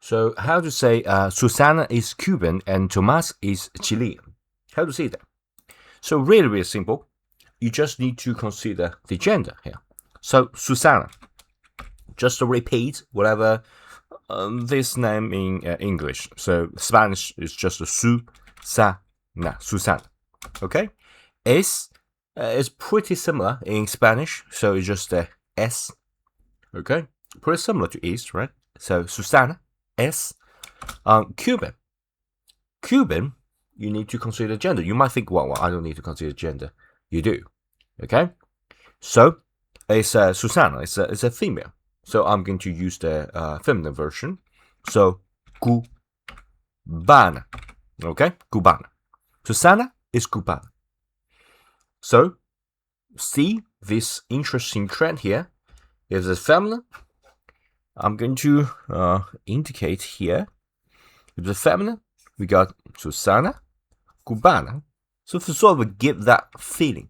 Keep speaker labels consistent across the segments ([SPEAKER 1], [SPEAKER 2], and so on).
[SPEAKER 1] So how to say Susana is Cuban and Tomás is Chilean? How to say that? So really, really simple. You just need to consider the gender here. So Susana, just to repeat whatever this name in English. So Spanish is just a Susana. Okay? Es is pretty similar in Spanish, so it's just a S. Okay? Pretty similar to is, right? So Susana, S. Cuban. Cuban, you need to consider gender. You might think, well, I don't need to consider gender. You do. Okay? So it's Susana. It's a female. So I'm going to use the feminine version. So cubana. Okay? Cubana. Susana is cubana. So see this interesting trend here. If it's feminine, I'm going to indicate here. If it's feminine, we got Susana, cubana. So to sort of give that feeling.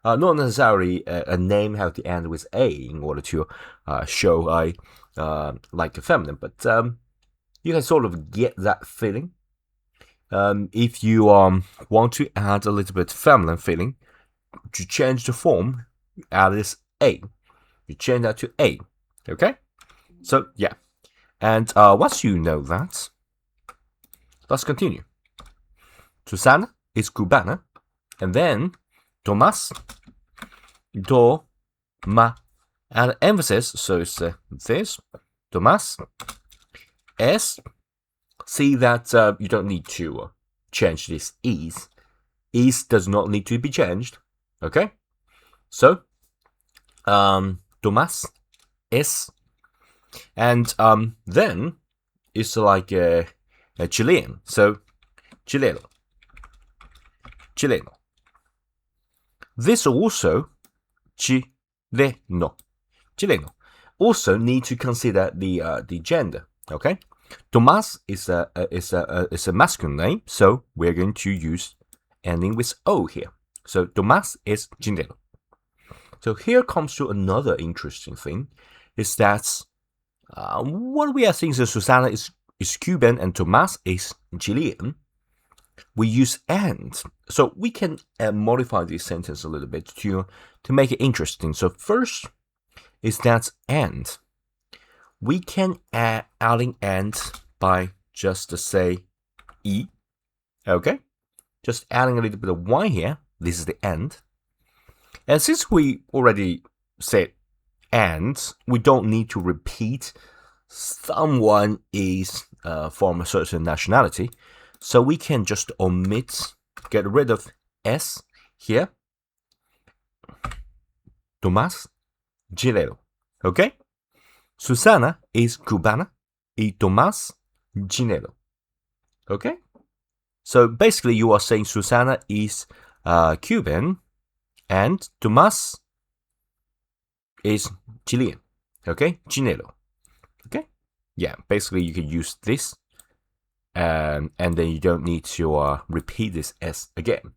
[SPEAKER 1] Not necessarily a name have to end with A in order to show I like a feminine, but you can sort of get that feeling. If you want to add a little bit feminine feeling, to change the form, you add this A. You change that to A. Okay? So, yeah. And once you know that, let's continue. Susana is cubana, and then Tomás, and emphasis, so it's this, Tomás, S. See that you don't need to change this is. Is does not need to be changed. Okay? So, Tomás, S. And then it's like a Chilean. So, chileno. This also chileno. Also need to consider the gender. Okay, Tomás is a masculine name, so we're going to use ending with O here. So Tomás is chileno. So here comes to another interesting thing, is that what we are saying is Susana is Cuban and Tomás is Chilean. We use and, so we can modify this sentence a little bit to make it interesting. So first is that and. We can adding and by just to say e. Okay, just adding a little bit of y here. This is the and. And since we already said and, we don't need to repeat someone is from a certain nationality. So we can just omit, get rid of S here. Tomás, chileno. Okay? Susana is cubana y Tomás, chileno. Okay? So basically you are saying Susana is Cuban and Tomás is Chilean. Okay? Chileno. Okay? Yeah, basically you can use this. And then you don't need to repeat this S again.